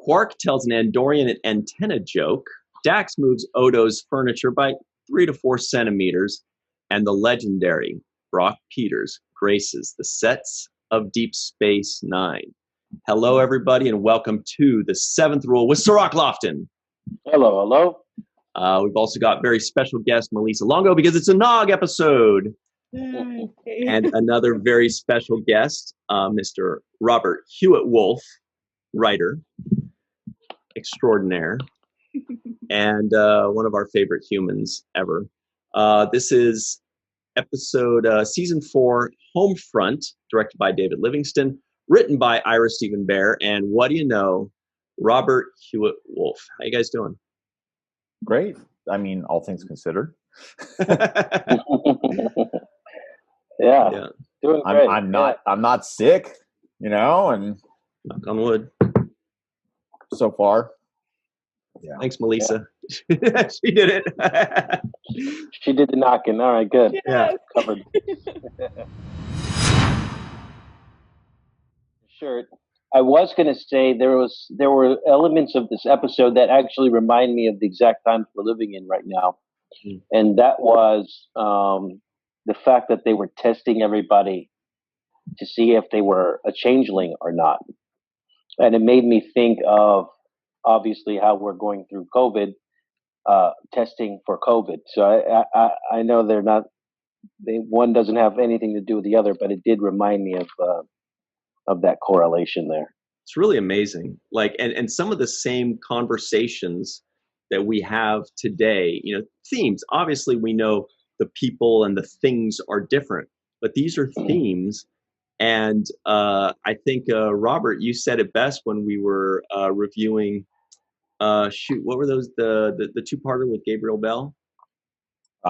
Quark tells an Andorian antenna joke. Dax moves Odo's furniture by 3 to 4 centimeters. And the legendary Brock Peters graces the sets of Deep Space Nine. Hello, everybody, and welcome to the Seventh Rule with Sirach Lofton. Hello, hello. We've also got very special guest, Malissa Longo, because it's a Nog episode. And another very special guest, Mr. Robert Hewitt Wolfe, writer extraordinaire, and one of our favorite humans ever. This is episode season 4, Homefront, directed by David Livingston, written by Ira Stephen Bear, and what do you know, Robert Hewitt Wolfe. How you guys doing? Great. I mean, all things considered. Yeah. Doing great. I'm not sick, and Knock on wood. So far. Yeah. Thanks, Malissa. Yeah. She did it. She did the knocking. All right, good. Yeah. Covered. Sure. I was going to say there were elements of this episode that actually remind me of the exact times we're living in right now. Mm-hmm. And that was the fact that they were testing everybody to see if they were a changeling or not. And it made me think of, obviously, how we're going through COVID, testing for COVID. So I know they're not, one doesn't have anything to do with the other, but it did remind me of that correlation there. It's really amazing. And some of the same conversations that we have today, themes, obviously we know the people and the things are different, but these are themes. And I think, Robert, you said it best when we were reviewing, what were those, the two-parter with Gabriel Bell?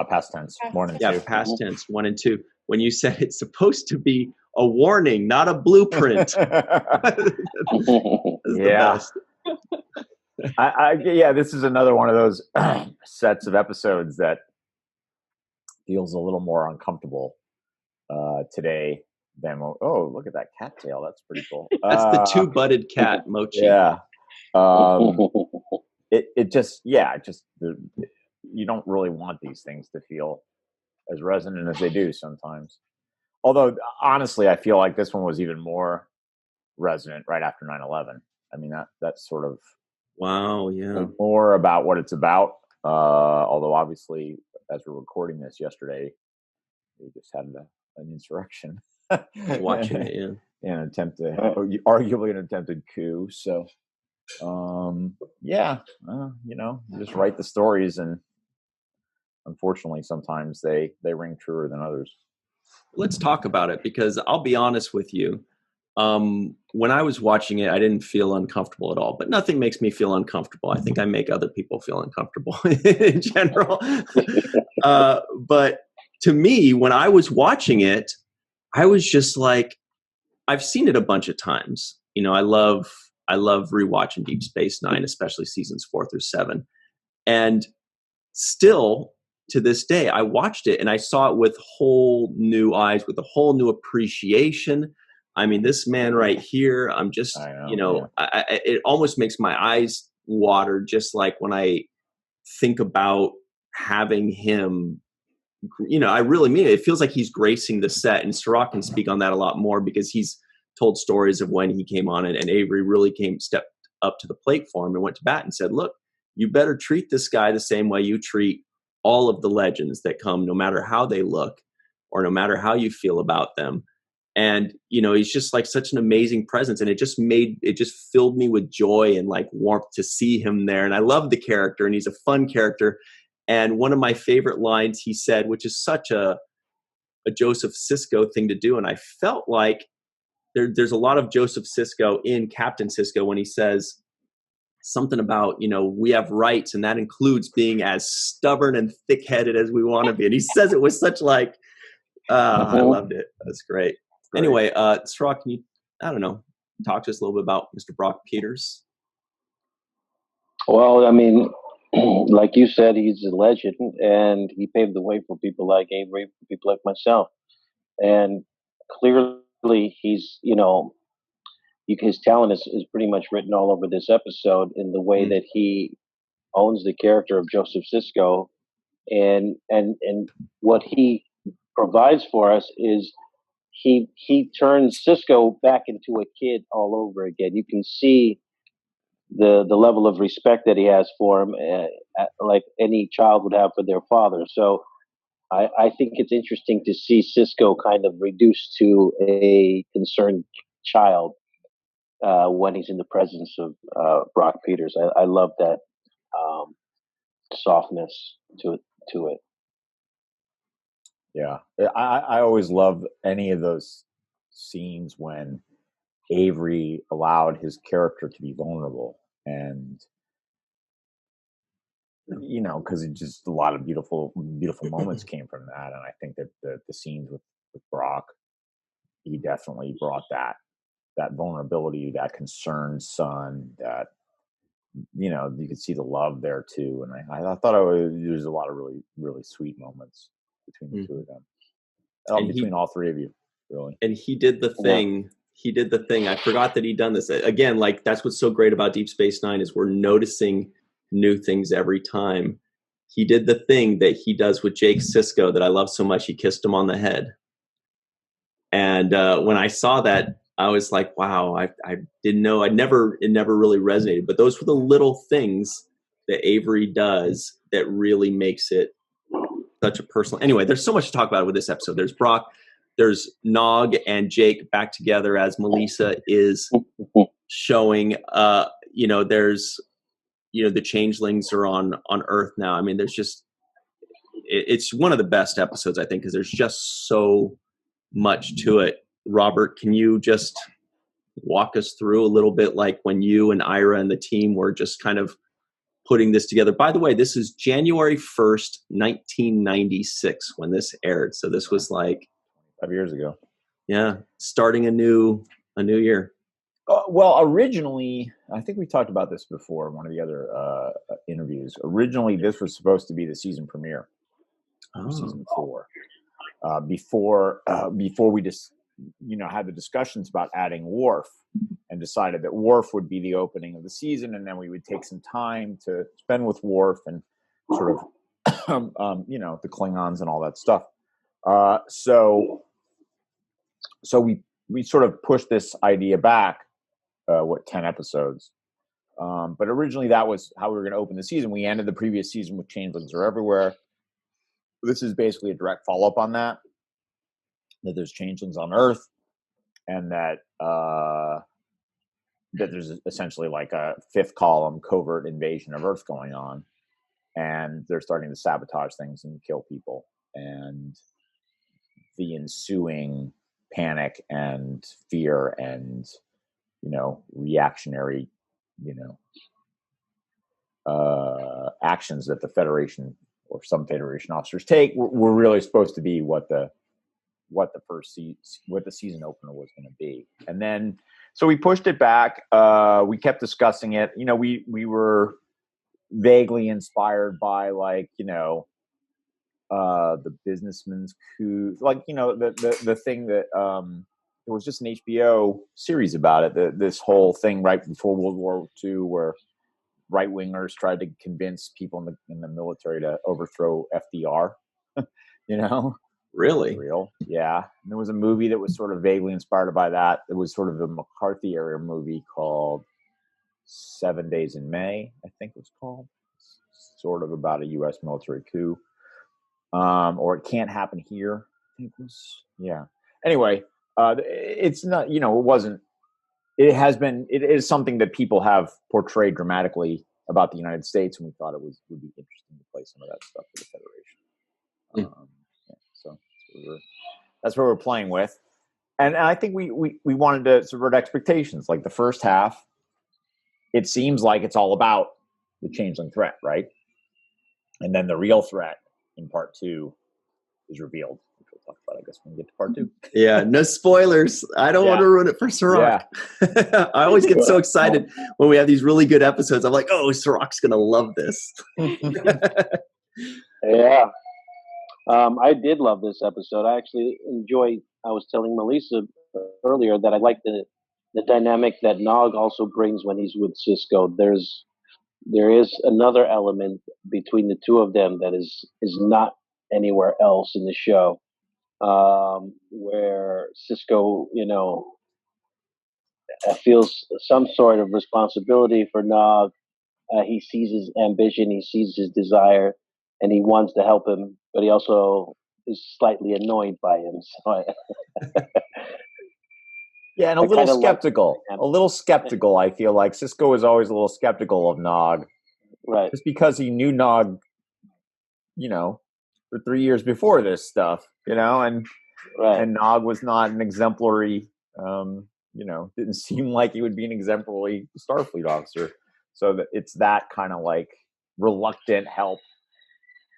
Past tense, 1 and 2. Yeah, past tense, 1 and 2. When you said it's supposed to be a warning, not a blueprint. That's yeah. This is another one of those sets of episodes that feels a little more uncomfortable today than, oh, look at that cattail. That's pretty cool. That's the two-butted cat, Mochi. Yeah. You don't really want these things to feel as resonant as they do sometimes. Although, honestly, I feel like this one was even more resonant right after 9/11. I mean, that's sort of more about what it's about. Although, obviously, as we're recording this yesterday, we just had an insurrection. Watching it, yeah. Arguably an attempted coup. So, just write the stories, and unfortunately, sometimes they ring truer than others. Let's talk about it, because I'll be honest with you. When I was watching it, I didn't feel uncomfortable at all, but nothing makes me feel uncomfortable. I think I make other people feel uncomfortable in general. But to me, when I was watching it, I was just like, I've seen it a bunch of times. I love rewatching Deep Space Nine, especially seasons 4 through 7. And still, to this day, I watched it and I saw it with whole new eyes, with a whole new appreciation. I mean, this man right here, I'm just, it almost makes my eyes water, just like when I think about having him, I really mean it. It feels like he's gracing the set, and Sirach can speak on that a lot more, because he's told stories of when he came on and Avery really stepped up to the plate for him and went to bat and said, look, you better treat this guy the same way you treat all of the legends that come, no matter how they look or no matter how you feel about them. And, he's just like such an amazing presence. And it just filled me with joy and like warmth to see him there. And I love the character, and he's a fun character. And one of my favorite lines he said, which is such a Joseph Sisko thing to do. And I felt like there's a lot of Joseph Sisko in Captain Sisko when he says something about, we have rights, and that includes being as stubborn and thick-headed as we want to be. And he says it with such like, I loved it. That's great. Anyway, Sirach, can you, talk to us a little bit about Mr. Brock Peters? Well, I mean, like you said, he's a legend, and he paved the way for people like Avery, for people like myself. And clearly he's his talent is pretty much written all over this episode in the way that he owns the character of Joseph Sisko, and what he provides for us is he turns Sisko back into a kid all over again. You can see the level of respect that he has for him, like any child would have for their father. So I think it's interesting to see Sisko kind of reduced to a concerned child when he's in the presence of Brock Peters. I love that softness to it. Yeah, I always love any of those scenes when Avery allowed his character to be vulnerable, and because it just a lot of beautiful moments came from that. And I think that the scenes with Brock, he definitely brought that vulnerability, that concerned son, that you could see the love there too. And I thought there was a lot of really, really sweet moments between the two of them, between all three of you, really. And he did the thing. Yeah. He did the thing. I forgot that he'd done this again. Like, that's what's so great about Deep Space Nine is we're noticing new things every time. He did the thing that he does with Jake Sisko that I love so much. He kissed him on the head. And when I saw that, I was like, wow, I didn't know. It never really resonated. But those were the little things that Avery does that really makes it such a personal. Anyway, there's so much to talk about with this episode. There's Brock, there's Nog and Jake back together as Malissa is showing. There's the changelings are on Earth now. I mean, there's just it's one of the best episodes, I think, because there's just so much to it. Robert, can you just walk us through a little bit, like when you and Ira and the team were just kind of putting this together? By the way, this is January 1st, 1996 when this aired. So this was like 5 years ago. Yeah. Starting a new year. Well, originally, I think we talked about this before in one of the other interviews. Originally, this was supposed to be the season premiere of season 4. Before we just had the discussions about adding Worf, and decided that Worf would be the opening of the season, and then we would take some time to spend with Worf and sort of the Klingons and all that stuff. So we sort of pushed this idea back 10 episodes. But originally that was how we were going to open the season. We ended the previous season with Changelings Are Everywhere. This is basically a direct follow-up on that there's changelings on Earth, and that there's essentially like a fifth column covert invasion of Earth going on, and they're starting to sabotage things and kill people, and the ensuing panic and fear and reactionary actions that the Federation or some Federation officers take were really supposed to be what the season opener was going to be. And then so we pushed it back. We kept discussing it. We were vaguely inspired by the businessman's coup, the thing that there was just an HBO series about it. This whole thing right before World War II, where right wingers tried to convince people in the military to overthrow FDR. Really? Real, yeah. And there was a movie that was sort of vaguely inspired by that. It was sort of a McCarthy era movie called 7 Days in May, I think it was called. Sort of about a U.S. military coup. Or It Can't Happen Here, I think it was. Yeah. Anyway, it's not, it wasn't, it is something that people have portrayed dramatically about the United States, and we thought it would be interesting to play some of that stuff for the Federation. So that's what we're playing with. And I think we wanted to subvert expectations. Like the first half, it seems like it's all about the changeling threat, right? And then the real threat in part 2 is revealed, which we'll talk about, I guess, when we get to part 2. Yeah, no spoilers. I don't want to ruin it for Sirach. Yeah. I always get so excited when we have these really good episodes. I'm like, oh, Sirach's going to love this. Yeah. I did love this episode. I actually I was telling Malissa earlier that I liked the dynamic that Nog also brings when he's with Cisco. There is another element between the two of them that is not anywhere else in the show, where Cisco, feels some sort of responsibility for Nog. He sees his ambition, he sees his desire, and he wants to help him, but he also is slightly annoyed by him. So yeah, and a little skeptical. A little skeptical, I feel like. Cisco is always a little skeptical of Nog. Right. Just because he knew Nog, for 3 years before this stuff, and Nog was not an exemplary, didn't seem like he would be an exemplary Starfleet officer. So that it's that kind of like reluctant help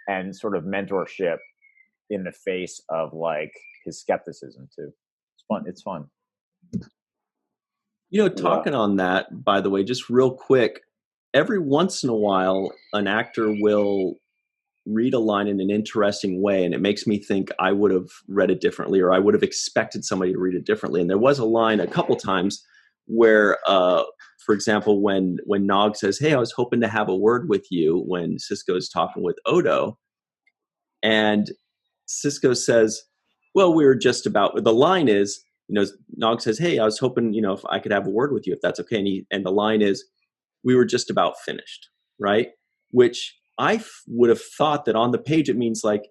and sort of mentorship in the face of like his skepticism too. It's fun. It's fun. Talking on that, by the way, just real quick, every once in a while, an actor will read a line in an interesting way, and it makes me think I would have read it differently, or I would have expected somebody to read it differently. And there was a line a couple times where, for example, when Nog says, "Hey, I was hoping to have a word with you," when Cisco's talking with Odo, and Cisco says, "Well, we were just about." The line is, Nog says, "Hey, I was hoping, if I could have a word with you, if that's okay." And the line is, "We were just about finished," right? Which I would have thought that on the page it means like,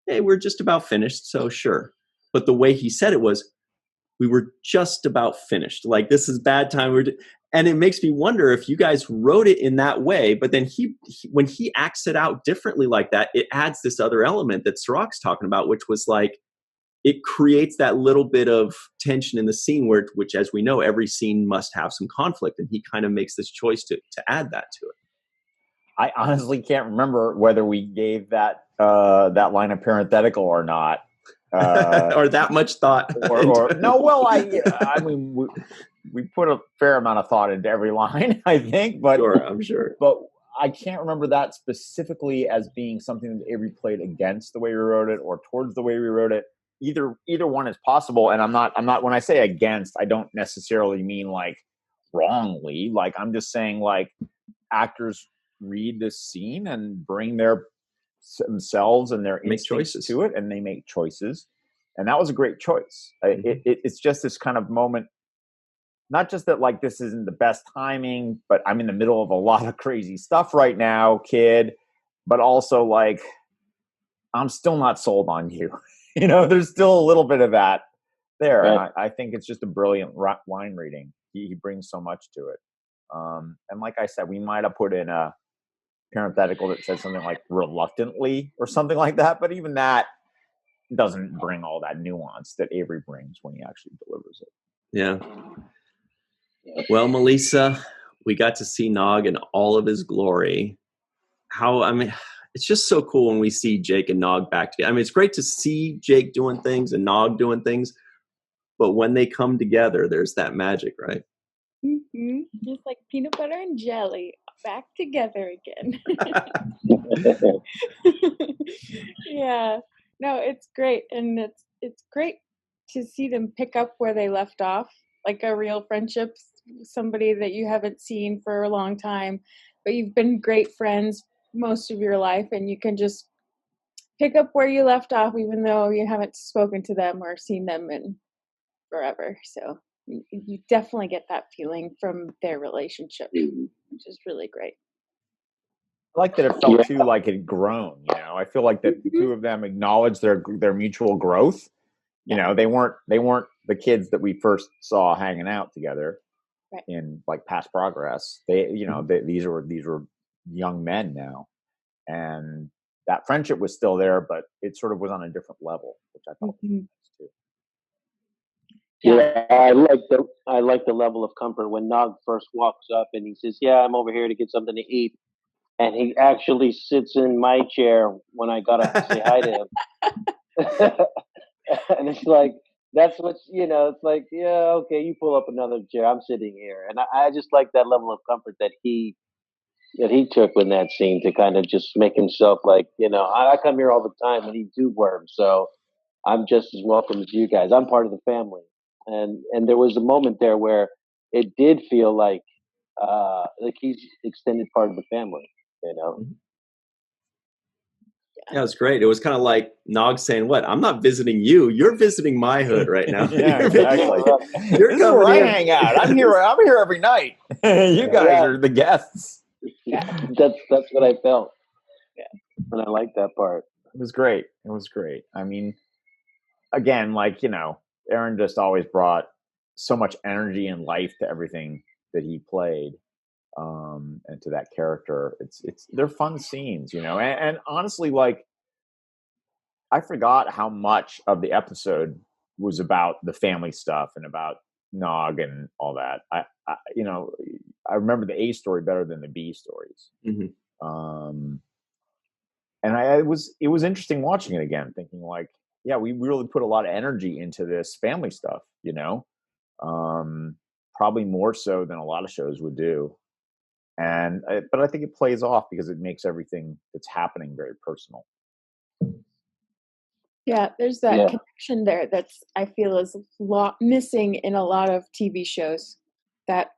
"Hey, we're just about finished, so sure." But the way he said it was, "We were just about finished. Like, this is bad time." And it makes me wonder if you guys wrote it in that way, but then when he acts it out differently like that, it adds this other element that Sirach's talking about, which was like, it creates that little bit of tension in the scene which, as we know, every scene must have some conflict, and he kind of makes this choice to add that to it. I honestly can't remember whether we gave that line a parenthetical or not, or that much thought. Or no. Well, I mean, we put a fair amount of thought into every line, I think. But sure, I'm sure. But I can't remember that specifically as being something that Avery played against the way we wrote it or towards the way we wrote it. Either one is possible, and I'm not. When I say against, I don't necessarily mean like wrongly. Like, I'm just saying, like, actors read this scene and bring their themselves and their instincts to it, and they make choices. And that was a great choice. It's just this kind of moment, not just that like this isn't the best timing, but I'm in the middle of a lot of crazy stuff right now, kid. But also, like, I'm still not sold on you. There's still a little bit of that there. Right. And I think it's just a brilliant line reading. He brings so much to it. And like I said, we might have put in a parenthetical that said something like reluctantly or something like that. But even that doesn't bring all that nuance that Avery brings when he actually delivers it. Yeah. Well, Malissa, we got to see Nog in all of his glory. It's just so cool when we see Jake and Nog back together. I mean, it's great to see Jake doing things and Nog doing things, but when they come together, there's that magic, right? Mm-hmm. Just like peanut butter and jelly, back together again. Yeah, no, it's great, and it's great to see them pick up where they left off, like a real friendship, somebody that you haven't seen for a long time, but you've been great friends most of your life, and you can just pick up where you left off, even though you haven't spoken to them or seen them in forever. So you definitely get that feeling from their relationship, which is really great. I like that it felt too like it had grown. I feel like that the two of them acknowledged their mutual growth. They weren't the kids that we first saw hanging out together in like past progress. These were young men now, and that friendship was still there, but it sort of was on a different level, which I thought was nice too. Yeah, I like the level of comfort when Nog first walks up and he says, "Yeah, I'm over here to get something to eat," and he actually sits in my chair when I gotta say hi to him. And it's like, that's what it's like, yeah, okay, you pull up another chair, I'm sitting here. And I just like that level of comfort that he took in that scene, to kind of just make himself like, I come here all the time and eat tube worms, so I'm just as welcome as you guys. I'm part of the family. and there was a moment there where it did feel like he's extended part of the family, you know. Yeah, it was great. It was kind of like Nog saying, "What? I'm not visiting you. You're visiting my hood right now. Yeah, you're exactly. you're This is where I coming in." hang out. I'm here every night. You guys are the guests. That's what I felt. And I like that part. It was great. It was great. I mean, again, like, you know, Aaron just always brought so much energy and life to everything that he played, and to that character. They're fun scenes, you know, and honestly, like, I forgot how much of the episode was about the family stuff and about Nog and all that. I you know, I remember the A story better than the B stories. And it was interesting watching it again, thinking like, yeah, we really put a lot of energy into this family stuff, you know, probably more so than a lot of shows would do. But I think it plays off because it makes everything that's happening very personal. Yeah, there's that connection there that's, I feel, is missing in a lot of TV shows. That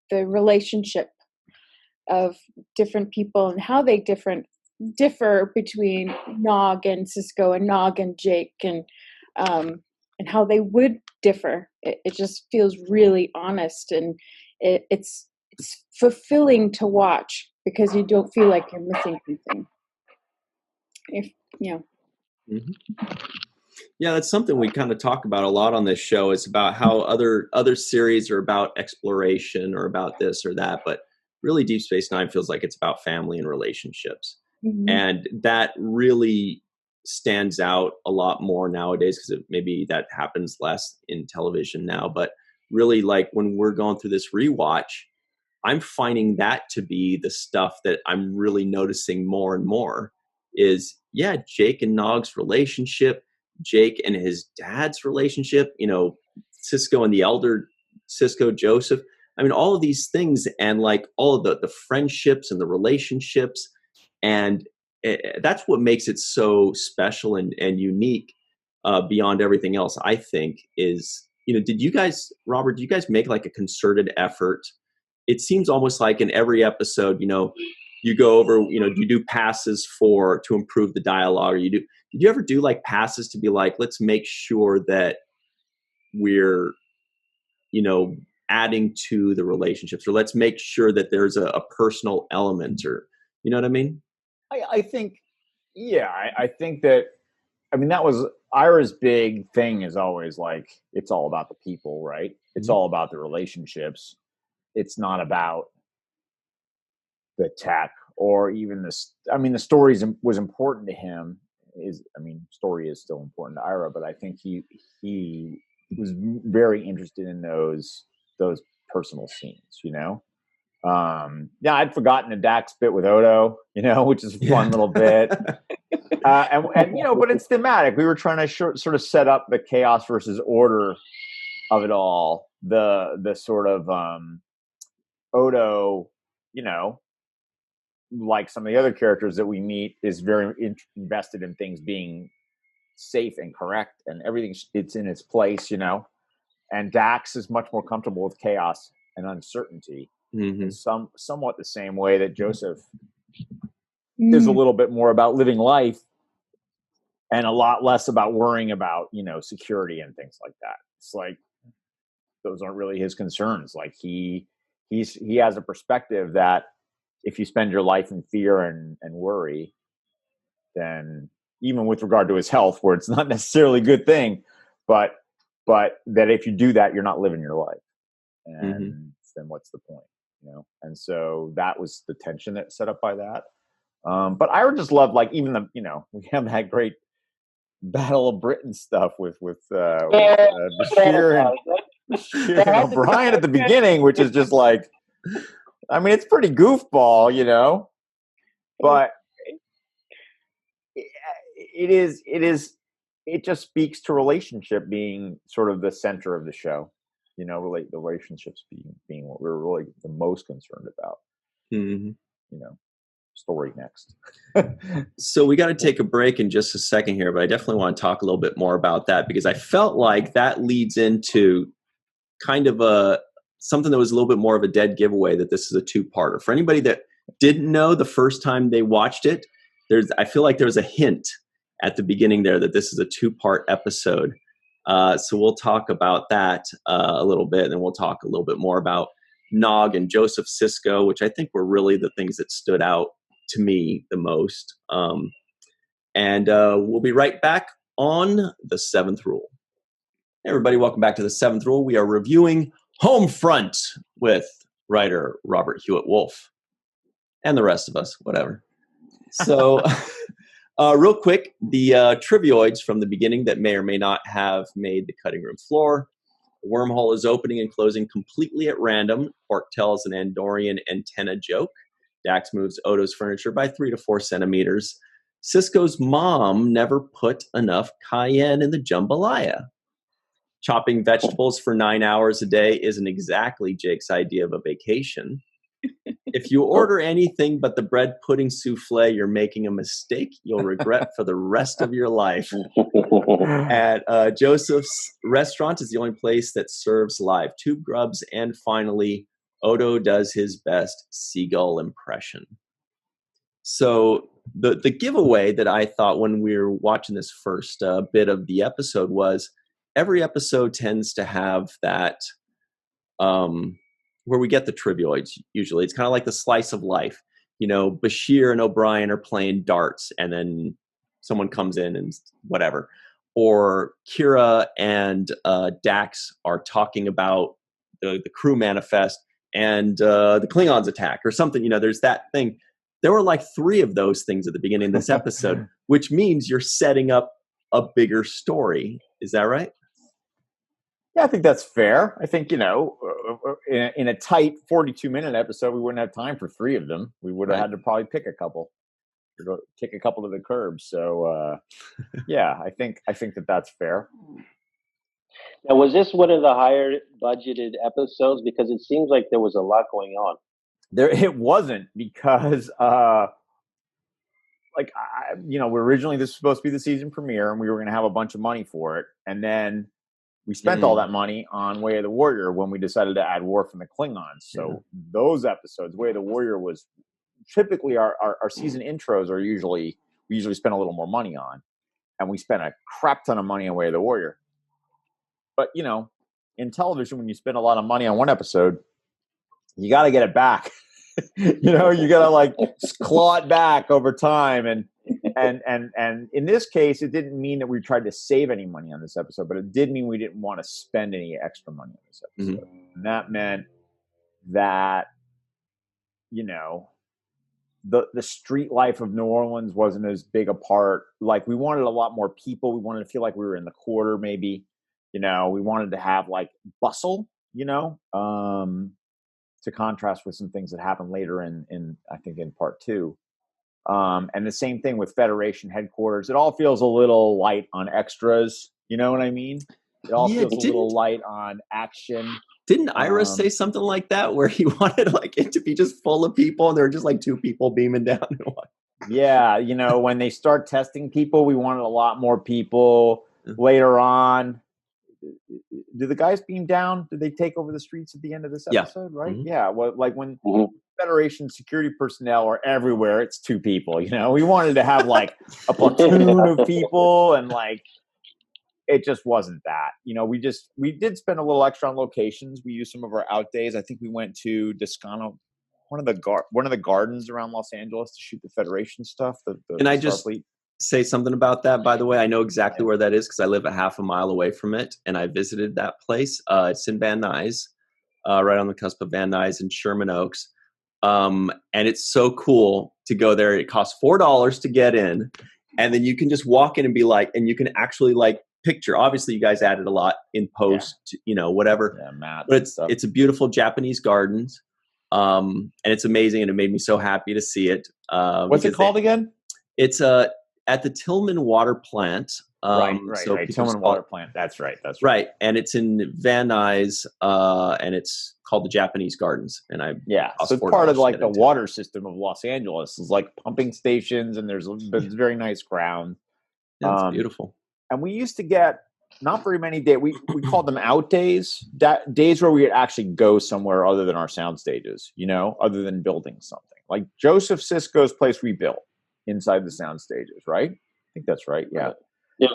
the relationship of different people and how they differ between Nog and Cisco and Nog and Jake, and how they would differ. It just feels really honest, and it's fulfilling to watch because you don't feel like you're missing something. Yeah, that's something we kind of talk about a lot on this show. It's about how other series are about exploration or about this or that, but really Deep Space Nine feels like it's about family and relationships. And that really stands out a lot more nowadays, because maybe that happens less in television now. But really, like, when we're going through this rewatch, I'm finding that to be the stuff that I'm really noticing more and more is, Jake and Nog's relationship, Jake and his dad's relationship, you know, Cisco and the elder Cisco, Joseph. I mean, all of these things, and like all of the friendships and the relationships. And that's what makes it so special and unique, beyond everything else, I think, is, you know, Robert, did you guys make like a concerted effort? It seems almost like in every episode, you know, you go over, you know, you do passes to improve the dialogue, or did you ever do like passes to be like, let's make sure that we're, you know, adding to the relationships, or let's make sure that there's a personal element, or, you know what I mean? I think, I think that, I mean, that was Ira's big thing, is always like, it's all about the people, right? It's all about the relationships. It's not about the tech or even this. I mean, the story was important to him. Story is still important to Ira, but I think he was very interested in those personal scenes, you know? I'd forgotten the Dax bit with Odo, you know, which is a fun little bit. And you know, but it's thematic. We were trying to sort of set up the chaos versus order of it all. The sort of Odo, you know, like some of the other characters that we meet, is very invested in things being safe and correct, and everything, it's in its place, you know. And Dax is much more comfortable with chaos and uncertainty, in somewhat the same way that Joseph is a little bit more about living life and a lot less about worrying about, you know, security and things like that. It's like, those aren't really his concerns. Like he has a perspective that if you spend your life in fear and worry, then, even with regard to his health, where it's not necessarily a good thing, but that if you do that, you're not living your life. And then what's the point, you know? And so that was the tension that set up by that. But I would just love, like, even you know, we have that great Battle of Britain stuff with Bashir and O'Brien at the beginning, which is just like, I mean, it's pretty goofball, you know, but it just speaks to relationship being sort of the center of the show, you know, the relationships being what we're really the most concerned about. You know, story next. So we got to take a break in just a second here, but I definitely want to talk a little bit more about that, because I felt like that leads into kind of something that was a little bit more of a dead giveaway that this is a two-parter. For anybody that didn't know the first time they watched it, I feel like there was a hint at the beginning there that this is a two-part episode. So we'll talk about that a little bit, and then we'll talk a little bit more about Nog and Joseph Sisko, which I think were really the things that stood out to me the most. And we'll be right back on The Seventh Rule. Hey everybody, welcome back to The Seventh Rule. We are reviewing Homefront with writer Robert Hewitt Wolfe and the rest of us, whatever. So real quick, the trivioids from the beginning that may or may not have made the cutting room floor. The wormhole is opening and closing completely at random. Quark tells an Andorian antenna joke. Dax moves Odo's furniture by 3 to 4 centimeters. Sisko's mom never put enough cayenne in the jambalaya. Chopping vegetables for 9 hours a day isn't exactly Jake's idea of a vacation. If you order anything but the bread pudding souffle, you're making a mistake you'll regret for the rest of your life. At Joseph's restaurant is the only place that serves live tube grubs. And finally, Odo does his best seagull impression. So the giveaway that I thought when we were watching this first bit of the episode was every episode tends to have that where we get the trivioids usually. It's kind of like the slice of life. You know, Bashir and O'Brien are playing darts and then someone comes in and whatever. Or Kira and Dax are talking about the crew manifest and the Klingons attack or something. You know, there's that thing. There were like 3 of those things at the beginning of this episode, which means you're setting up a bigger story. Is that right? Yeah, I think that's fair. I think, you know, in a tight 42-minute episode, we wouldn't have time for 3 of them. We would have had to probably pick a couple, kick a couple to the curb. So, yeah, I think that's fair. Now, was this one of the higher budgeted episodes? Because it seems like there was a lot going on. It wasn't because, originally this was supposed to be the season premiere, and we were going to have a bunch of money for it, and then we spent all that money on Way of the Warrior when we decided to add Worf and the Klingons. So those episodes, Way of the Warrior was typically our season intros are we usually spend a little more money on, and we spent a crap ton of money on Way of the Warrior. But, you know, in television, when you spend a lot of money on one episode, you got to get it back. You know, you got to like claw it back over time. And in this case, it didn't mean that we tried to save any money on this episode, but it did mean we didn't want to spend any extra money on this episode. Mm-hmm. And that meant that, you know, the street life of New Orleans wasn't as big a part. Like, we wanted a lot more people. We wanted to feel like we were in the quarter, maybe. You know, we wanted to have like bustle, you know, to contrast with some things that happened later in I think in part 2. And the same thing with Federation headquarters. It all feels a little light on extras. You know what I mean? It all feels a little light on action. Didn't Iris say something like that, where he wanted like it to be just full of people and there were just like 2 people beaming down? Yeah, you know, when they start testing people, we wanted a lot more people. Later on, do the guys beam down? Did they take over the streets at the end of this episode? Yeah. Right? Mm-hmm. Yeah. Well, like when Federation security personnel are everywhere, it's 2 people. You know, we wanted to have like a platoon of people, and like it just wasn't that. You know, we did spend a little extra on locations. We used some of our out days. I think we went to Descano, one of the gardens around Los Angeles, to shoot the Federation stuff. And I just say something about that, by the way. I know exactly where that is because I live a half a mile away from it, and I visited that place. It's in Van Nuys, right on the cusp of Van Nuys and Sherman Oaks. And it's so cool to go there. It costs $4 to get in, and then you can just walk in and be like, and you can actually like picture. Obviously, you guys added a lot in post, you know, whatever. Yeah, Matt. But it's a beautiful Japanese gardens, and it's amazing, and it made me so happy to see it. What's it called again? It's at the Tillman Water Plant. Right. Tillman Water Plant. That's right. Right. And it's in Van Nuys, and it's called the Japanese Gardens. And so it's part of like the water system of Los Angeles. It's like pumping stations, and there's very nice ground. Yeah, it's beautiful. And we used to get not very many days. We called them out days, days where we would actually go somewhere other than our sound stages, other than building something. Like Joseph Sisko's place we built inside the sound stages, right? I think that's right. Yeah. Yeah.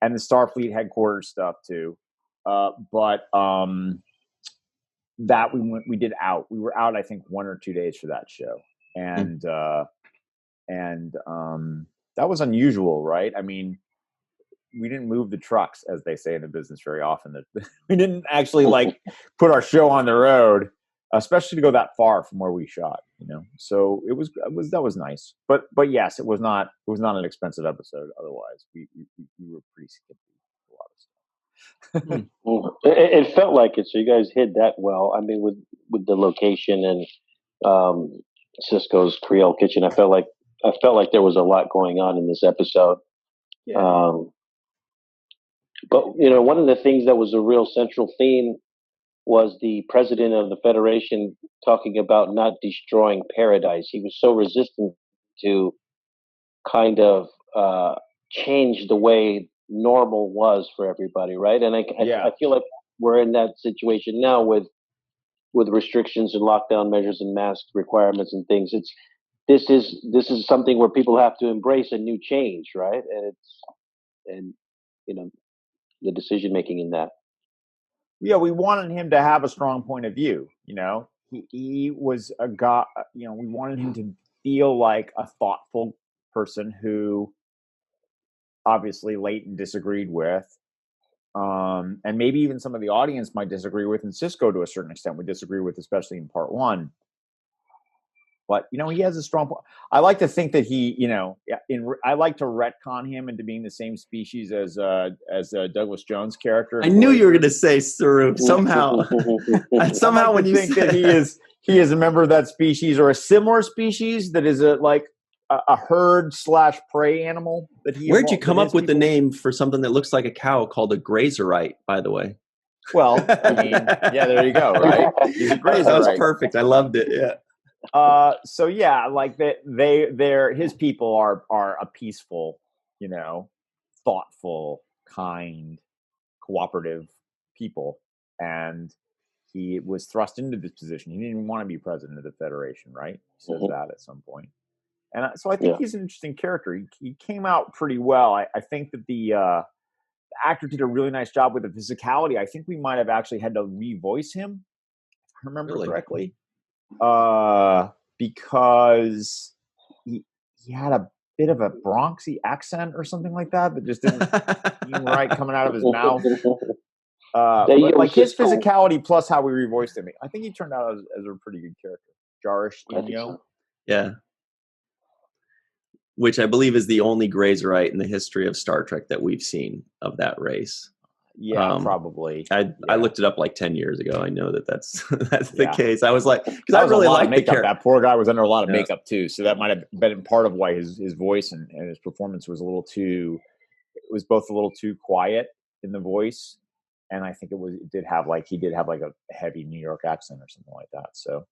And the Starfleet headquarters stuff too. But that we did out. We were out, I think, 1 or 2 days for that show. And that was unusual, right? I mean, we didn't move the trucks, as they say in the business very often. That we didn't actually like put our show on the road, especially to go that far from where we shot. So it was that was nice. But yes, it was not an expensive episode. Otherwise, we were pretty skimpy with a lot of stuff. Well, it felt like it. So you guys hid that well. I mean, with the location and Cisco's Creole Kitchen, I felt like there was a lot going on in this episode. Yeah. But one of the things that was a real central theme was the president of the Federation talking about not destroying paradise. He was so resistant to kind of change the way normal was for everybody, right? And I feel like we're in that situation now with restrictions and lockdown measures and mask requirements and things. This is something where people have to embrace a new change, right? And the decision making in that. Yeah, we wanted him to have a strong point of view. He was a guy. We wanted him to feel like a thoughtful person who, obviously, Leighton disagreed with, and maybe even some of the audience might disagree with, and Sisko to a certain extent would disagree with, especially in part 1. But he has a strong point. I like to think that he, I like to retcon him into being the same species as Douglas Jones' character. I knew you were going to say Saru somehow. Somehow, when you think that he is a member of that species or a similar species that is a herd / prey animal. Where'd you come up with the name for something that looks like a cow called a grazerite? By the way. Well, I mean, yeah, there you go. Right, he's a grazerite. That was perfect. I loved it. Yeah. So yeah, like they're his people are a peaceful, thoughtful, kind, cooperative people, and he was thrust into this position. He didn't even want to be president of the Federation, right? He says that at some point. And so I think he's an interesting character. He came out pretty well. I think that the actor did a really nice job with the physicality. I think we might have actually had to revoice him, if I remember correctly. Because he had a bit of a Bronxy accent or something like that just didn't seem right coming out of his mouth. But like his physicality plus how we revoiced him, I think he turned out as a pretty good character. Jarish Inyo. Yeah. Which I believe is the only grazerite in the history of Star Trek that we've seen of that race. Yeah, probably. I looked it up like 10 years ago. I know that's the case. I was like, because I really like the character. That poor guy was under a lot of makeup too, so that might have been part of why his voice and his performance was a little too. It was both a little too quiet in the voice, and I think he did have like a heavy New York accent or something like that. So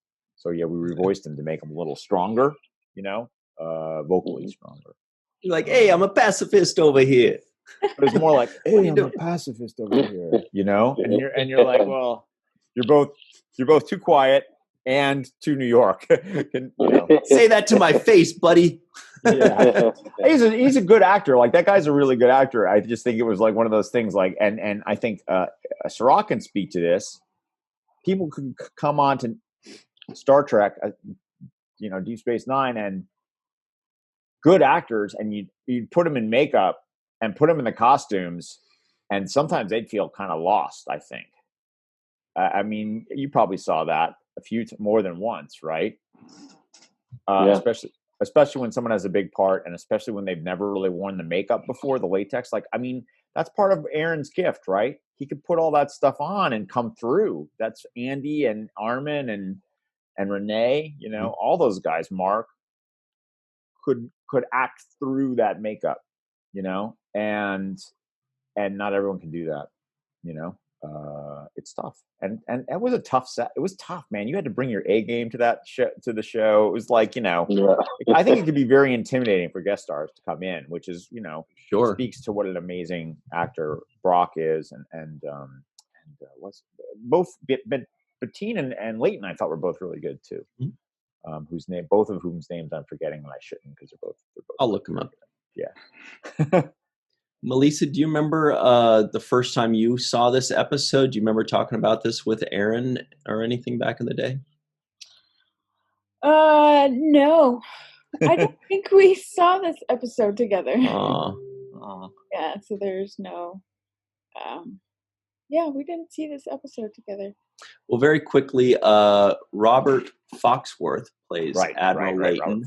yeah, we revoiced him to make him a little stronger, vocally stronger. You're like, hey, I'm a pacifist over here. But it's more like, hey, I'm a pacifist over here, and you're like, well, you're both too quiet and too New York. Say that to my face, buddy. Yeah. He's a good actor. Like that guy's a really good actor. I just think it was like one of those things. Like, and I think Sirach can speak to this. People can come on to Star Trek, Deep Space Nine, and good actors, and you'd put them in makeup and put them in the costumes, and sometimes they'd feel kind of lost, I think. I mean, you probably saw that more than once, right? Especially when someone has a big part, and especially when they've never really worn the makeup before, the latex. Like, I mean, that's part of Aaron's gift, right? He could put all that stuff on and come through. That's Andy and Armin and Renee, all those guys, Mark, could act through that makeup. And not everyone can do that, it's tough. And it was a tough set. It was tough, man. You had to bring your A game to that show, to the show. It was like, Yeah. I think it could be very intimidating for guest stars to come in, which is, Sure. speaks to what an amazing actor Brock is, and what's both Bettine and Leighton I thought were both really good too. Mm-hmm. Both of whom's names I'm forgetting, and I shouldn't, because they're both. I'll look them up. Yeah. Melissa, do you remember the first time you saw this episode? Do you remember talking about this with Aaron or anything back in the day? No. I don't think we saw this episode together. Yeah, so there's no we didn't see this episode together. Well, very quickly, Robert Foxworth plays Admiral Leighton,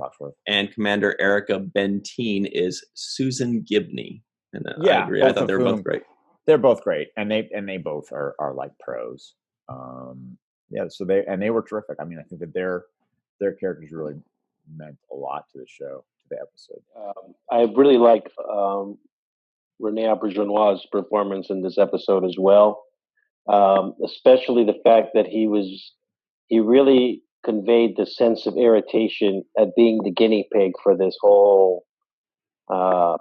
and Commander Erica Bentine is Susan Gibney. And I agree. I thought they were both great. They're both great, and they both are like pros. So they were terrific. I mean, I think that their characters really meant a lot to the show, to the episode. I really like Rene Auberjonois' performance in this episode as well, especially the fact that he really conveyed the sense of irritation at being the guinea pig for this whole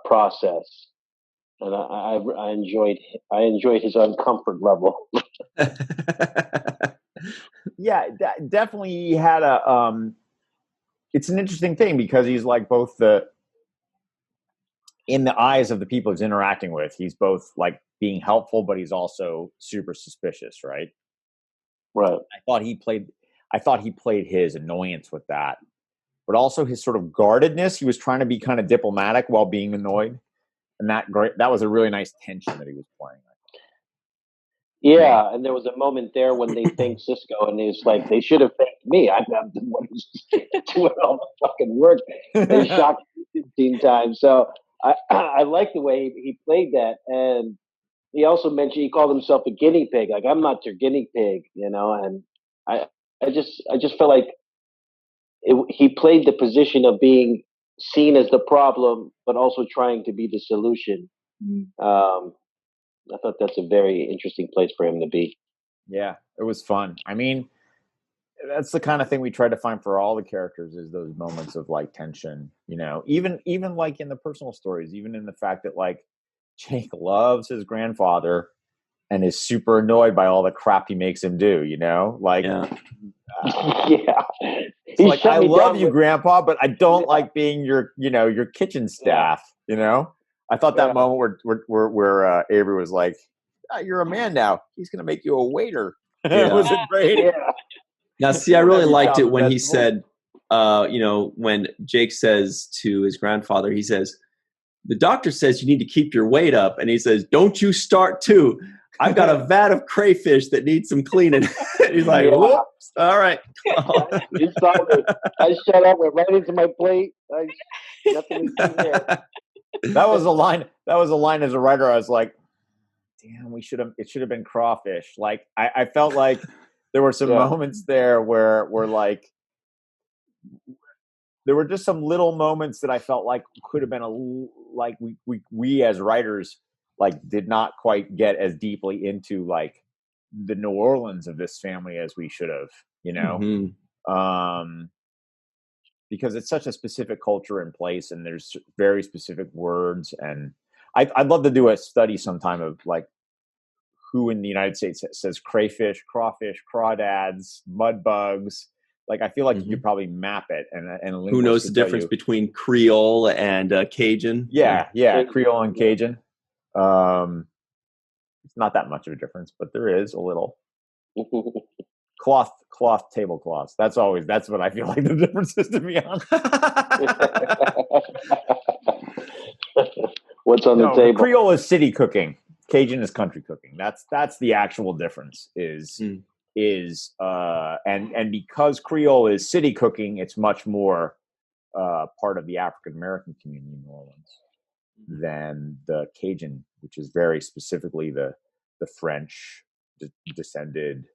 process. And I enjoyed his uncomfort level. Yeah, definitely. He had it's an interesting thing, because he's like both in the eyes of the people he's interacting with, he's both like being helpful, but he's also super suspicious, right? Right. I thought he played his annoyance with that, but also his sort of guardedness. He was trying to be kind of diplomatic while being annoyed. And that was a really nice tension that he was playing. Yeah, and there was a moment there when they thanked Cisco, and it's like, they should have thanked me. I'm the one who's doing all the fucking work. They shocked me 15 times. So I like the way he played that. And he also mentioned, he called himself a guinea pig. Like, I'm not your guinea pig, and I just felt like he played the position of being seen as the problem, but also trying to be the solution. I thought that's a very interesting place for him to be. Yeah, it was fun. I mean, that's the kind of thing we try to find for all the characters, is those moments of like tension, even like in the personal stories, even in the fact that like Jake loves his grandfather and is super annoyed by all the crap he makes him do, like, He's like, I love you, Grandpa, but I don't like being your kitchen staff, I thought that moment where Avery was like, "You're a man now. He's going to make you a waiter." It was great. Yeah. Now, see, I really liked it when he said, when Jake says to his grandfather, he says, "The doctor says you need to keep your weight up," and he says, "Don't you start too. I've got a vat of crayfish that needs some cleaning." He's like, "Whoops, all right." You saw me. I shut up, went right into my plate. Nothing to see there. That was a line. As a writer, I was like, "Damn, it should have been crawfish." Like, I felt like there were some moments there where like there were just some little moments that I felt like could have been like we as writers like did not quite get as deeply into like the New Orleans of this family as we should have, because it's such a specific culture in place, and there's very specific words. And I'd love to do a study sometime of like who in the United States says crayfish, crawfish, crawdads, mud bugs. Like, I feel like you could probably map it, and who knows the difference between Creole and Cajun? Yeah, Creole and Cajun. It's not that much of a difference, but there is a little. Cloth tablecloths. That's what I feel like the difference is, to be honest. What's on the table? Creole is city cooking. Cajun is country cooking. That's the actual difference. And because Creole is city cooking, it's much more part of the African American community in New Orleans than the Cajun, which is very specifically the French descended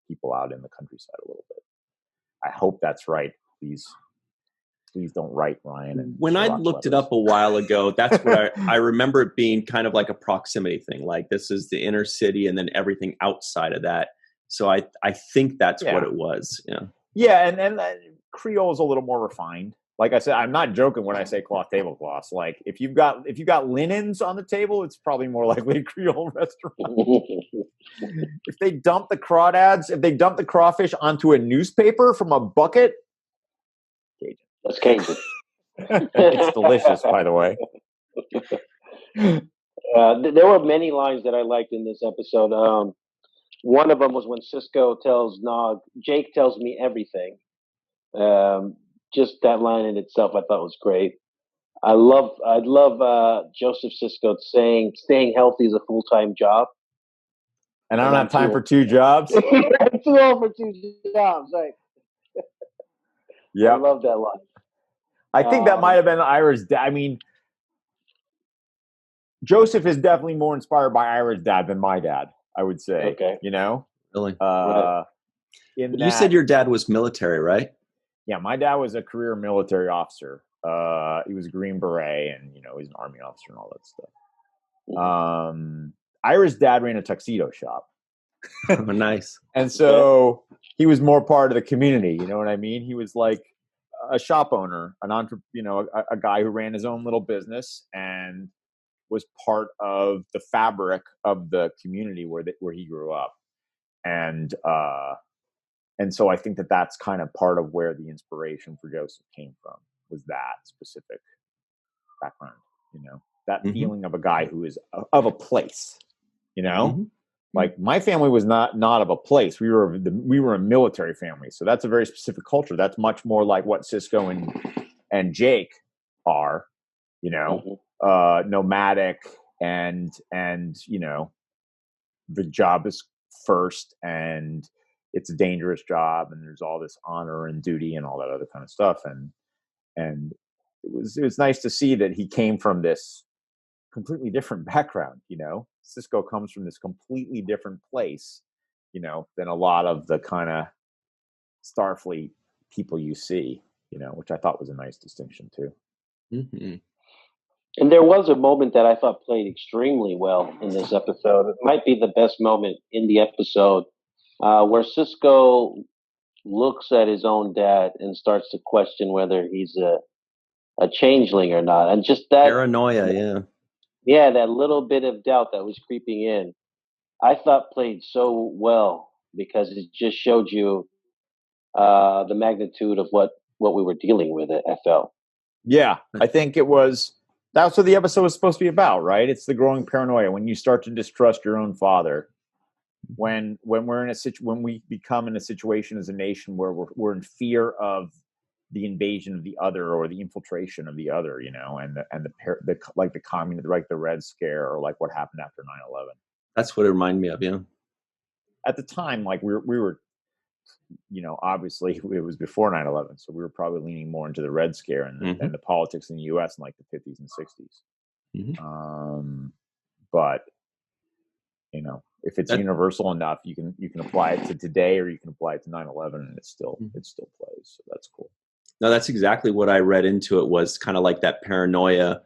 people out in the countryside a little bit. I hope that's right. Please please don't write Ryan. And when I looked it up a while ago, that's what I remember it being kind of like a proximity thing. Like this is the inner city, and then everything outside of that. So I think that's what it was. Yeah. Yeah, and Creole is a little more refined. Like I said, I'm not joking when I say cloth tablecloths. Like if you've got linens on the table, it's probably more likely a Creole restaurant. If they dump the crawdads, if they dump the crawfish onto a newspaper from a bucket, Cajun. That's Cajun. It's delicious, by the way. There were many lines that I liked in this episode. One of them was when Cisco tells Nog, Jake tells me everything. Just that line in itself, I thought was great. I love Joseph Cisco saying staying healthy is a full-time job. And I don't have time for two jobs. Too old for two jobs, right? Yeah, I love that line. I think that might have been Ira's dad. I mean, Joseph is definitely more inspired by Ira's dad than my dad, I would say. Okay. You know? Really? You said your dad was military, right? Yeah, my dad was a career military officer. He was a Green Beret, and he's an Army officer and all that stuff. Ira's dad ran a tuxedo shop. Oh, nice. And so he was more part of the community. You know what I mean? He was like a shop owner, an entrepreneur, a guy who ran his own little business and was part of the fabric of the community where he grew up. And so I think that that's kind of part of where the inspiration for Joseph came from, was that specific background, that feeling of a guy who is of a place, like my family was not of a place. We were a military family. So that's a very specific culture. That's much more like what Cisco and Jake are, nomadic and the job is first, and it's a dangerous job, and there's all this honor and duty and all that other kind of stuff. And it was nice to see that he came from this completely different background. Cisco comes from this completely different place, than a lot of the kind of Starfleet people you see, which I thought was a nice distinction too. Mm-hmm. And there was a moment that I thought played extremely well in this episode. It might be the best moment in the episode, where Cisco looks at his own dad and starts to question whether he's a changeling or not. And just that paranoia, yeah. Yeah, that little bit of doubt that was creeping in, I thought played so well, because it just showed you the magnitude of what we were dealing with. I felt. Yeah, I think that's what the episode was supposed to be about, right? It's the growing paranoia when you start to distrust your own father. When we're in when we become in a situation as a nation where we're in fear of the invasion of the other or the infiltration of the other, and the like the communist, like the Red Scare, or like what happened after 9/11. That's what it reminded me of, yeah. At the time, like we were, obviously it was before 9/11, so we were probably leaning more into the Red Scare and the politics in the U.S. in like the 50s and 60s. Mm-hmm. But if it's universal enough, you can apply it to today, or you can apply it to 9/11, and it still plays. So that's cool. No, that's exactly what I read into it, was kind of like that paranoia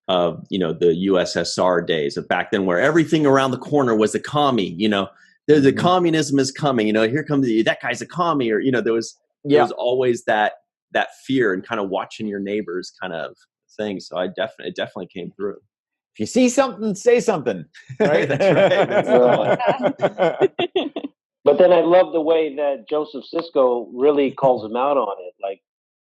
of, the USSR days of back then, where everything around the corner was a commie, the communism is coming, here comes that guy's a commie, or, there was always that fear and kind of watching your neighbors kind of thing. So it definitely came through. If you see something, say something. Right? That's right. But then I love the way that Joseph Cisco really calls him out on it. Like,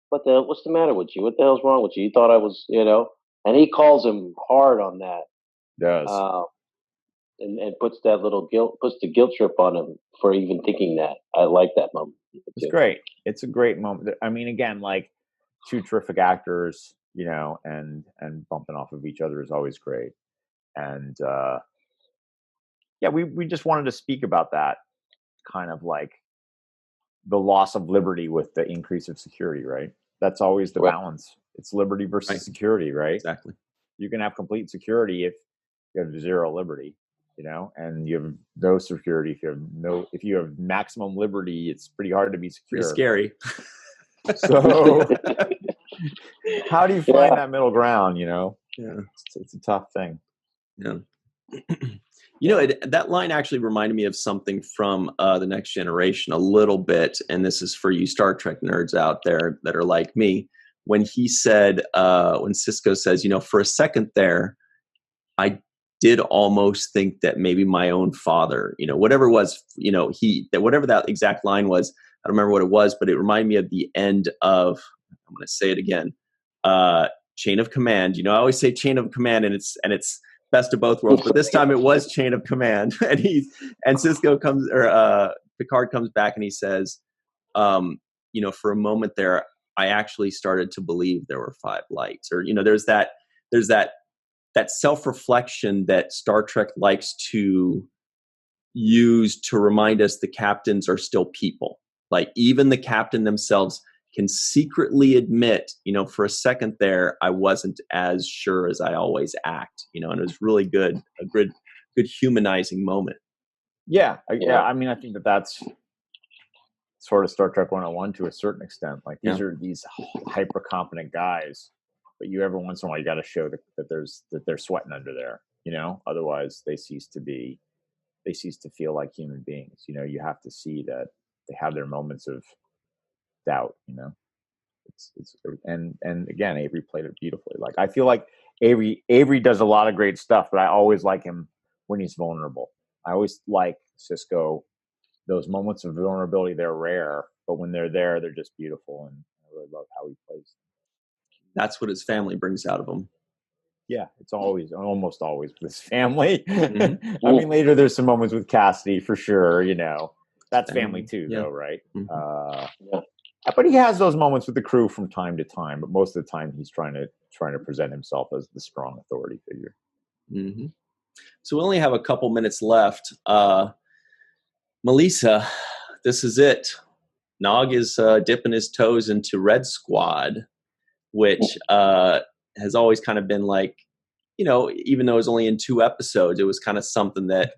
what's the matter with you? What the hell's wrong with you? You thought I was, and he calls him hard on that. Does. And puts the guilt trip on him for even thinking that. I like that moment. It's great. It's a great moment. I mean, again, like two terrific actors, and bumping off of each other is always great. And we just wanted to speak about that kind of like the loss of liberty with the increase of security, right? That's always the balance. It's liberty versus security, right? Exactly. You can have complete security if you have zero liberty, and you have no security if you have maximum liberty. It's pretty hard to be secure. Pretty scary. How do you find that middle ground? Yeah, it's a tough thing. Yeah. That line actually reminded me of something from The Next Generation a little bit, and this is for you Star Trek nerds out there that are like me. When he said, when Sisko says, for a second there, I did almost think that maybe my own father, whatever it was, whatever that exact line was, I don't remember what it was, but it reminded me of the end of, I'm going to say it again, Chain of Command. I always say Chain of Command, and it's best of both worlds, but this time it was Chain of Command. And Cisco comes, or Picard comes back and he says, for a moment there, I actually started to believe there were 5 lights, or, there's that self-reflection that Star Trek likes to use to remind us the captains are still people. Like even the captain themselves can secretly admit, for a second there, I wasn't as sure as I always act, and it was really good, a good humanizing moment. Yeah. I mean, I think that's sort of Star Trek 101 to a certain extent. Like these are these hyper competent guys, but every once in a while you got to show that they're sweating under there, otherwise they cease to feel like human beings. You have to see that they have their moments of doubt, it's and again, Avery played it beautifully. Like I feel like Avery does a lot of great stuff, but I always like him when he's vulnerable. I always like Sisko. Those moments of vulnerability, they're rare, but when they're there, they're just beautiful, and I really love how he plays. That's what his family brings out of him. Yeah, it's almost always with his family. Mm-hmm. I mean, later there's some moments with Cassidy for sure. That's family too, though, right? Mm-hmm. But he has those moments with the crew from time to time. But most of the time, he's trying to present himself as the strong authority figure. Mm-hmm. So we only have a couple minutes left. Malissa, this is it. Nog is dipping his toes into Red Squad, which has always kind of been like, even though it was only in 2 episodes, it was kind of something that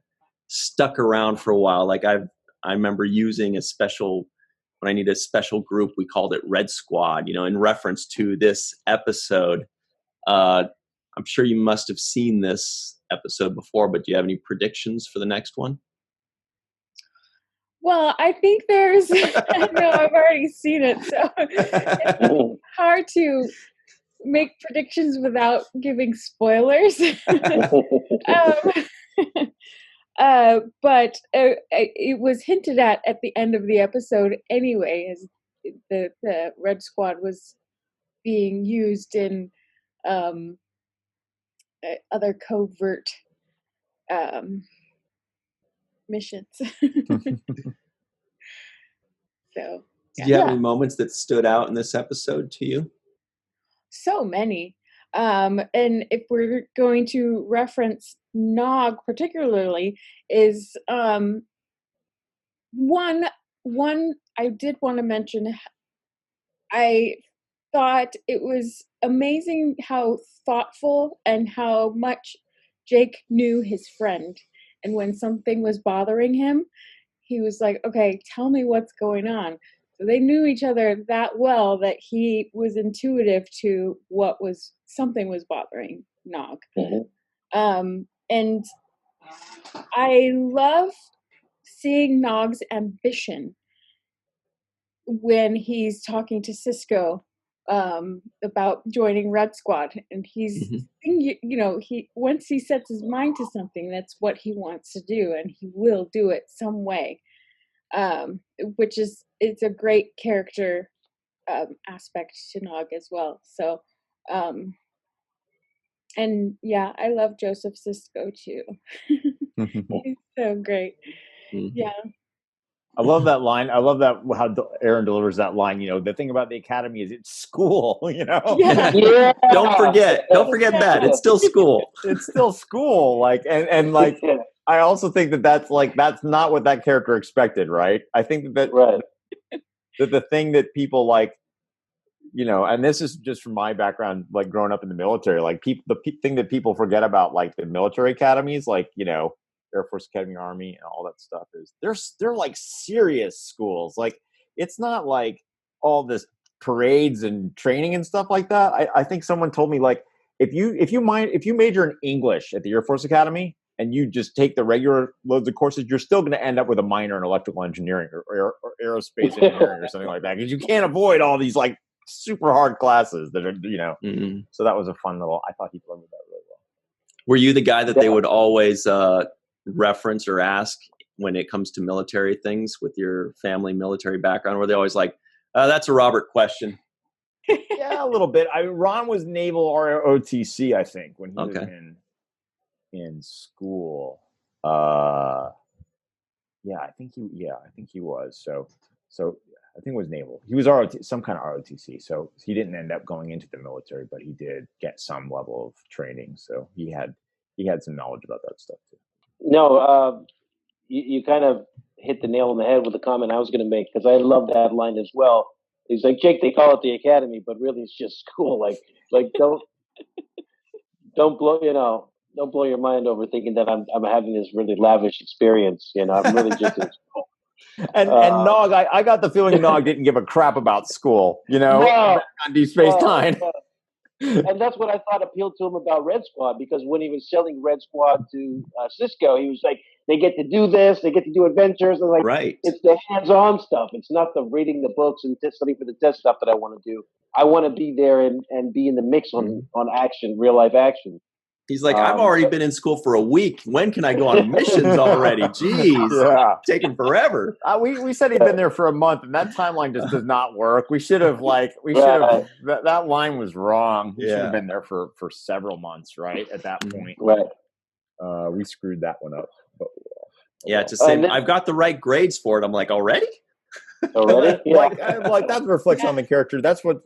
stuck around for a while. Like I remember using when I needed a special group, we called it Red Squad, in reference to this episode. I'm sure you must have seen this episode before, but do you have any predictions for the next one? Well, I think there's, no, I've already seen it, so it's hard to make predictions without giving spoilers. But it was hinted at the end of the episode anyway, as the Red Squad was being used in other covert missions. So, did you have any moments that stood out in this episode to you? So many. And if we're going to reference Nog particularly, is one I did want to mention. I thought it was amazing how thoughtful and how much Jake knew his friend. And when something was bothering him, he was like, okay, tell me what's going on. So they knew each other that well that he was intuitive to something was bothering Nog. Mm-hmm. And I love seeing Nog's ambition when he's talking to Sisko about joining Red Squad, and he's once he sets his mind to something, that's what he wants to do, and he will do it some way. Which is, it's a great character aspect to Nog as well. So, and yeah, I love Joseph Sisko too. He's so great. Mm-hmm. Yeah. I love that line. I love that how Aaron delivers that line. The thing about the academy is it's school. Yeah. Don't forget that it's still school. It's still school. And I also think that's not what that character expected, right? I think that right. that the thing that people and this is just from my background, growing up in the military, the thing that people forget about the military academies, Air Force Academy, Army, and all that stuff is they're serious schools. It's not all this parades and training and stuff like that. I think someone told me like if you major in English at the Air Force Academy and you just take the regular loads of courses, you're still going to end up with a minor in electrical engineering or aerospace engineering or something like that, because you can't avoid all these like super hard classes that are, Mm-hmm. So that was a fun little. I thought he blended that really well. Were you the guy that they would always reference or ask when it comes to military things with your family military background? Were they always like, that's a Robert question? Yeah, a little bit. Ron was Naval ROTC, I think, when he was in school. I think he was. So I think it was Naval. He was some kind of ROTC. So he didn't end up going into the military, but he did get some level of training. So he had some knowledge about that stuff too. No, you kind of hit the nail on the head with the comment I was going to make, because I love that line as well. He's like, Jake, they call it the academy, but really it's just school. Like don't blow your mind over thinking that I'm having this really lavish experience. I'm really just in school. And Nog, I got the feeling Nog didn't give a crap about school, on Deep Space Nine. And that's what I thought appealed to him about Red Squad, because when he was selling Red Squad to Cisco, he was like, they get to do this, they get to do adventures, and like, It's the hands-on stuff. It's not the reading the books and studying for the test stuff that I want to do. I want to be there and be in the mix on action, real life action. He's like, I've already been in school for a week. When can I go on missions already? Jeez, taking forever. We said he'd been there for a month, and that timeline just does not work. We should have that line was wrong. He should have been there for several months, right? At that point, right? We screwed that one up. But, to say I've got the right grades for it. I'm like, already? Already? Yeah. like that reflects on the character. That's what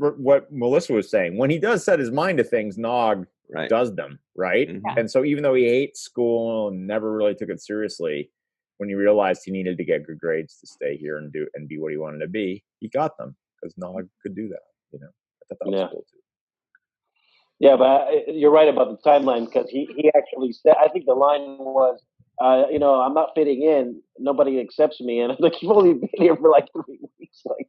Melissa was saying. When he does set his mind to things, Nog does them, right? Mm-hmm. And so even though he hates school and never really took it seriously, when he realized he needed to get good grades to stay here and be what he wanted to be, he got them because Nog could do that. I thought that was cool too. Yeah, but you're right about the timeline, because he actually said, I think the line was, I'm not fitting in. Nobody accepts me. And I'm like, you've only been here for like 3 weeks. Like,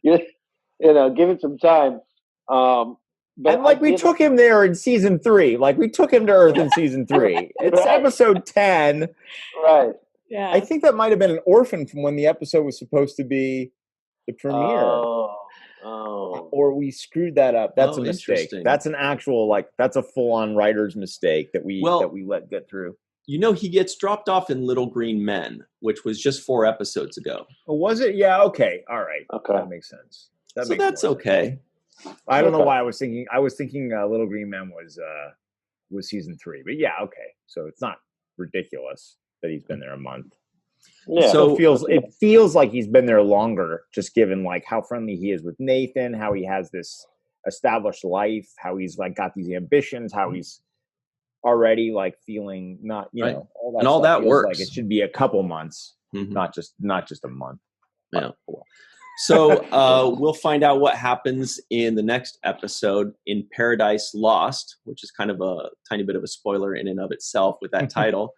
give it some time. But we took him there in season 3. Like, we took him to Earth in season 3. It's episode 10. Right. Yeah. I think that might have been an orphan from when the episode was supposed to be the premiere. Oh. Or we screwed that up. That's a mistake. That's an actual, that's a full-on writer's mistake that we let get through. He gets dropped off in Little Green Men, which was just 4 episodes ago. Oh, was it? Yeah, okay. All right. Okay. That makes sense. That's okay. I don't know why I was thinking Little Green Men was season 3. But yeah, okay. So it's not ridiculous that he's been there a month. Yeah. So it feels like he's been there longer, just given how friendly he is with Nathan, how he has this established life, how he's got these ambitions, how he's already feeling not all that, and all that works. It should be a couple months, mm-hmm. not just a month. Yeah. So we'll find out what happens in the next episode in Paradise Lost, which is kind of a tiny bit of a spoiler in and of itself with that title.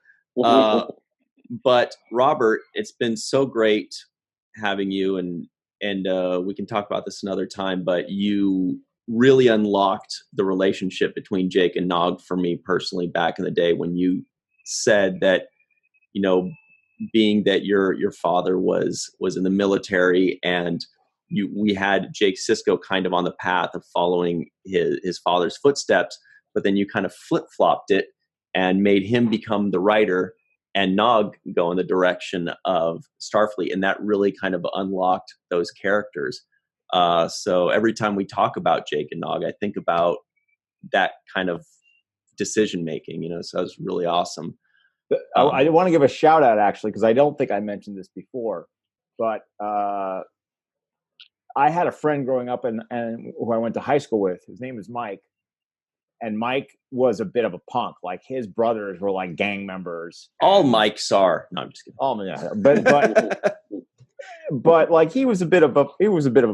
But Robert, it's been so great having you, and we can talk about this another time, but you really unlocked the relationship between Jake and Nog for me personally back in the day, when you said that, being that your father was in the military, and we had Jake Sisko kind of on the path of following his father's footsteps, but then you kind of flip-flopped it and made him become the writer and Nog go in the direction of Starfleet. And that really kind of unlocked those characters. So every time we talk about Jake and Nog, I think about that kind of decision-making, so it's really awesome. I want to give a shout out, actually, because I don't think I mentioned this before, but I had a friend growing up and who I went to high school with. His name is Mike. And Mike was a bit of a punk. His brothers were gang members. All Mikes are. No, I'm just kidding. Oh yeah, but he was a bit of a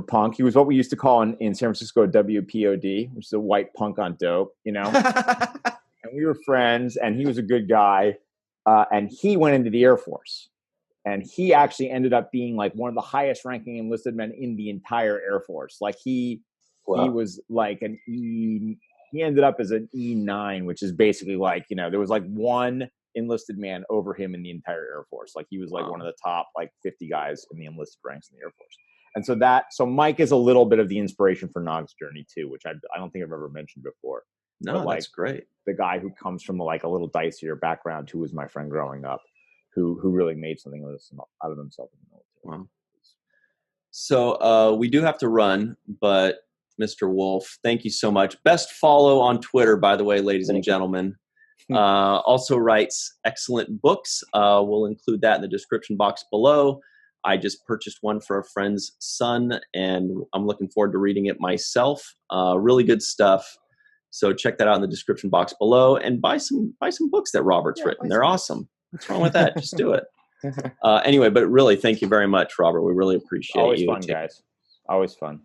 punk. He was what we used to call in San Francisco WPOD, which is a white punk on dope, And we were friends, and he was a good guy. And he went into the Air Force. And he actually ended up being like one of the highest ranking enlisted men in the entire Air Force. Like he was like he ended up as an E9, which is basically like, there was like one enlisted man over him in the entire Air Force. Like he was like one of the top like 50 guys in the enlisted ranks in the Air Force. And so Mike is a little bit of the inspiration for Nog's journey too, which I don't think I've ever mentioned before. No, but, like, that's great. The guy who comes from like a little dicier background, who was my friend growing up, who really made something out of himself in the military. Wow. So we do have to run, but Mr. Wolfe, thank you so much. Best follow on Twitter, by the way, ladies and gentlemen. Also writes excellent books. We'll include that in the description box below. I just purchased one for a friend's son, and I'm looking forward to reading it myself. Really good stuff. So check that out in the description box below, and buy some books that Robert's written. They're awesome. What's wrong with that? Just do it. Anyway, but really, thank you very much, Robert. We really appreciate Always you. Always fun, guys. Always fun.